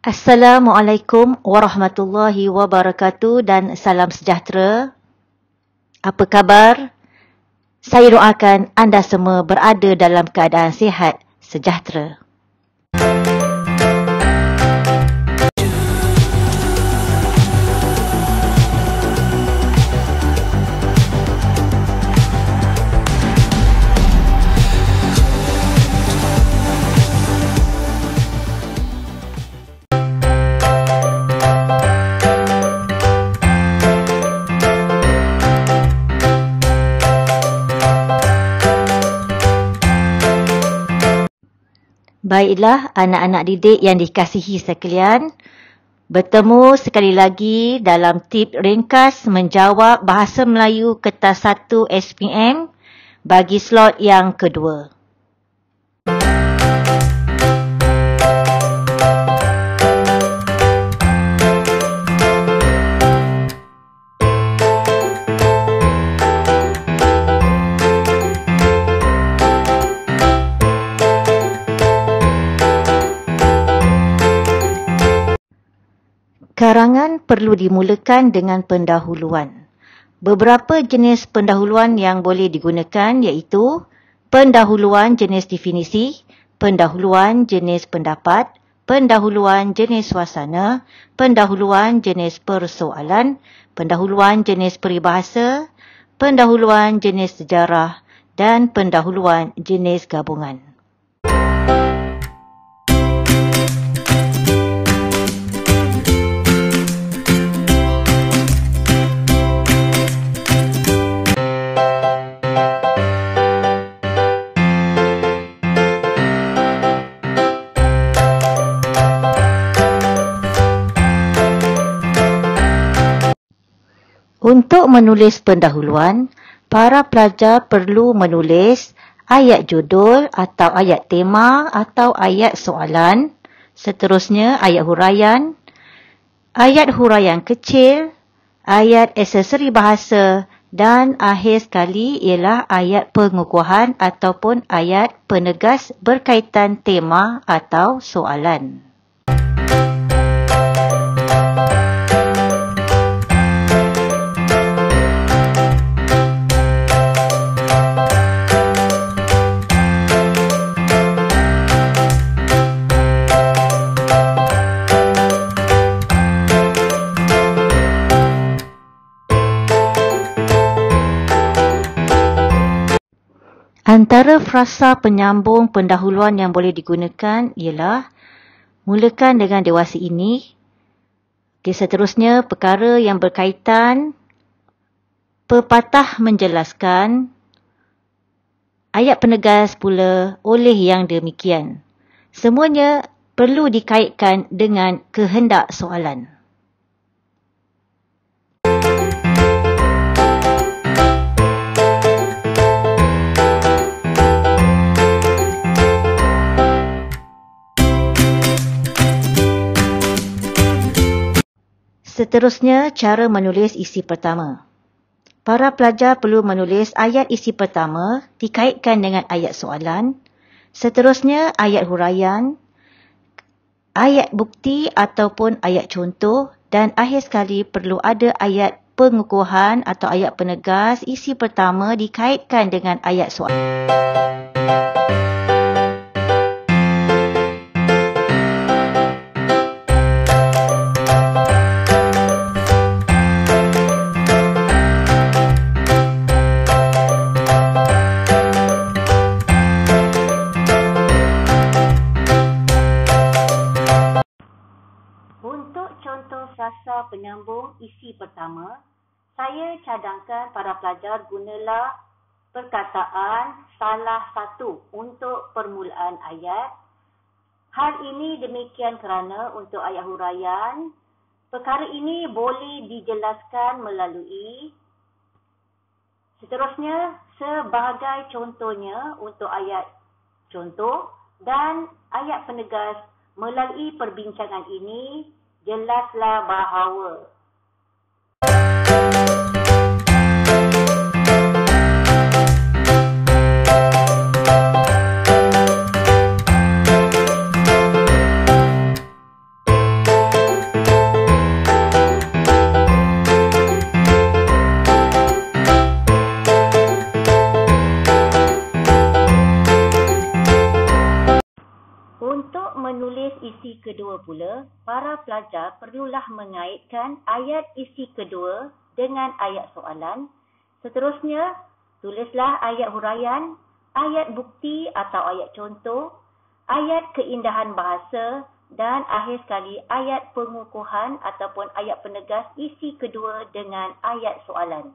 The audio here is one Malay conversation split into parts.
Assalamualaikum warahmatullahi wabarakatuh dan salam sejahtera. Apa khabar? Saya doakan anda semua berada dalam keadaan sihat, sejahtera. Baiklah anak-anak didik yang dikasihi sekalian, bertemu sekali lagi dalam tip ringkas menjawab Bahasa Melayu Kertas 1 SPM bagi slot yang kedua. Karangan perlu dimulakan dengan pendahuluan. Beberapa jenis pendahuluan yang boleh digunakan iaitu pendahuluan jenis definisi, pendahuluan jenis pendapat, pendahuluan jenis suasana, pendahuluan jenis persoalan, pendahuluan jenis peribahasa, pendahuluan jenis sejarah dan pendahuluan jenis gabungan. Untuk menulis pendahuluan, para pelajar perlu menulis ayat judul atau ayat tema atau ayat soalan, seterusnya ayat huraian kecil, ayat aksesori bahasa dan akhir sekali ialah ayat pengukuhan ataupun ayat penegas berkaitan tema atau soalan. Antara frasa penyambung pendahuluan yang boleh digunakan ialah mulakan dengan dewasa ini. Seterusnya perkara yang berkaitan, pepatah menjelaskan, ayat penegas pula oleh yang demikian. Semuanya perlu dikaitkan dengan kehendak soalan. Seterusnya, cara menulis isi pertama. Para pelajar perlu menulis ayat isi pertama dikaitkan dengan ayat soalan. Seterusnya, ayat huraian, ayat bukti ataupun ayat contoh dan akhir sekali perlu ada ayat pengukuhan atau ayat penegas isi pertama dikaitkan dengan ayat soalan. Frasa penyambung isi pertama, saya cadangkan para pelajar gunalah perkataan salah satu untuk permulaan ayat. Hal ini demikian kerana untuk ayat huraian, perkara ini boleh dijelaskan melalui. Seterusnya, sebagai contohnya untuk ayat contoh dan ayat penegas melalui perbincangan ini, jelaslah bahawa para pelajar perlulah mengaitkan ayat isi kedua dengan ayat soalan. Seterusnya, tulislah ayat huraian, ayat bukti atau ayat contoh, ayat keindahan bahasa dan akhir sekali ayat pengukuhan ataupun ayat penegas isi kedua dengan ayat soalan.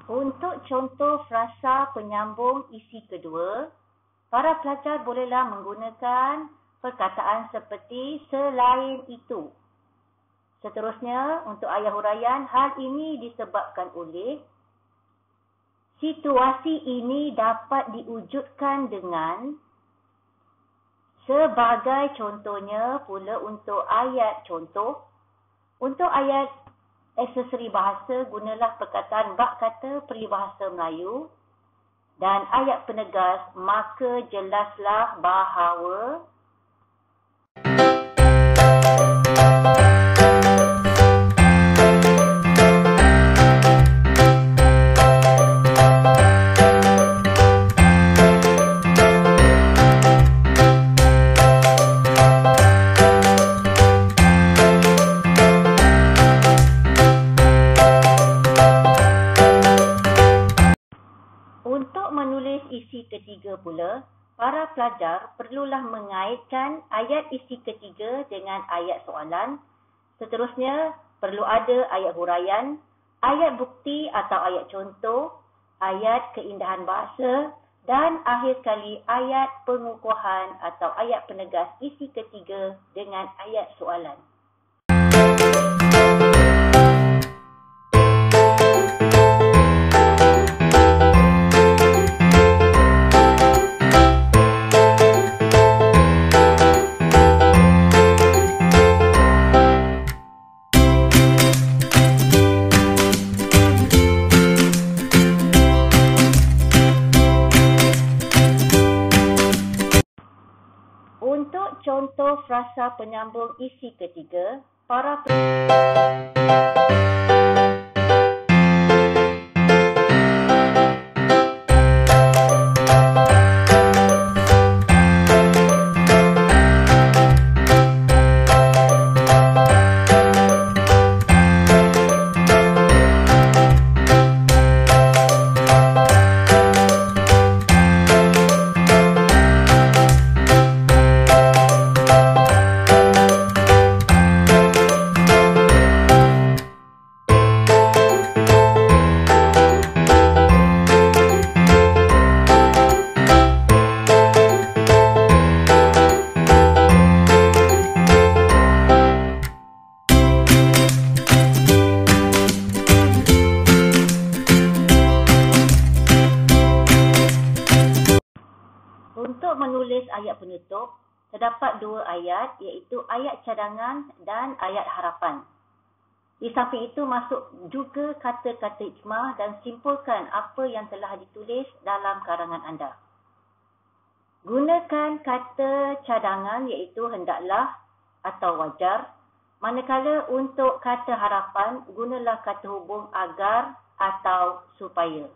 Untuk contoh frasa penyambung isi kedua, para pelajar bolehlah menggunakan perkataan seperti selain itu. Seterusnya, untuk ayat huraian, hal ini disebabkan oleh situasi ini dapat diwujudkan dengan sebagai contohnya pula untuk ayat contoh. Untuk ayat aksesori bahasa, gunalah perkataan bak kata peribahasa Melayu. Dan ayat penegas, maka jelaslah bahawa isi ketiga pula, para pelajar perlulah mengaitkan ayat isi ketiga dengan ayat soalan. Seterusnya, perlu ada ayat huraian, ayat bukti atau ayat contoh, ayat keindahan bahasa dan akhir sekali ayat pengukuhan atau ayat penegas isi ketiga dengan ayat soalan. Untuk contoh frasa penyambung isi ketiga, para Untuk menulis ayat penutup, terdapat dua ayat iaitu ayat cadangan dan ayat harapan. Di samping itu masuk juga kata-kata hikmah dan simpulkan apa yang telah ditulis dalam karangan anda. Gunakan kata cadangan iaitu hendaklah atau wajar, manakala untuk kata harapan gunalah kata hubung agar atau supaya.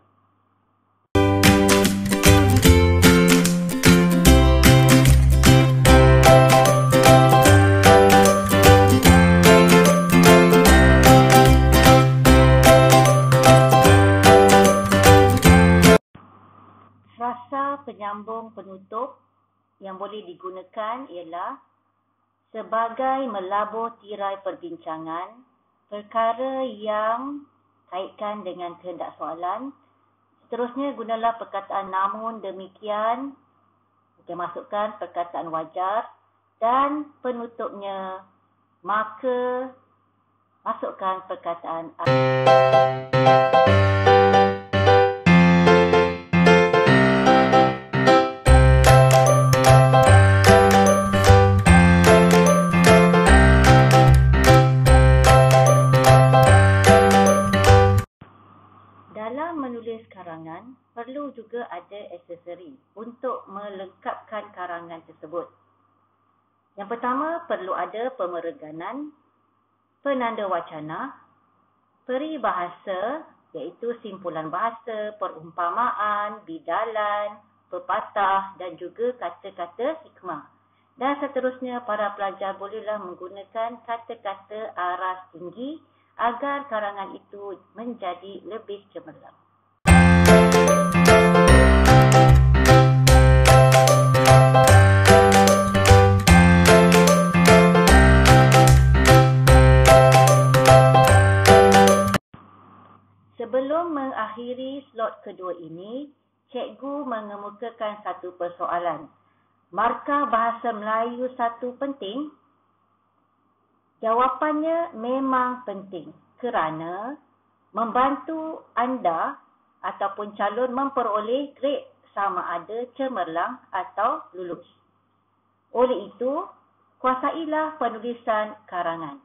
Frasa penyambung penutup yang boleh digunakan ialah sebagai melabur tirai perbincangan, perkara yang kaitkan dengan kehendak soalan. Seterusnya gunalah perkataan namun demikian, kita masukkan perkataan wajar dan penutupnya maka masukkan perkataan menulis karangan, perlu juga ada aksesori untuk melengkapkan karangan tersebut. Yang pertama, perlu ada pemereganan, penanda wacana, peribahasa iaitu simpulan bahasa, perumpamaan, bidalan, pepatah dan juga kata-kata hikmah. Dan seterusnya, para pelajar bolehlah menggunakan kata-kata aras tinggi agar karangan itu menjadi lebih cemerlang. Sebelum mengakhiri slot kedua ini, cikgu mengemukakan satu persoalan. Markah bahasa Melayu 1 penting? Jawapannya memang penting kerana membantu anda ataupun calon memperoleh grade sama ada cemerlang atau lulus. Oleh itu, kuasailah penulisan karangan.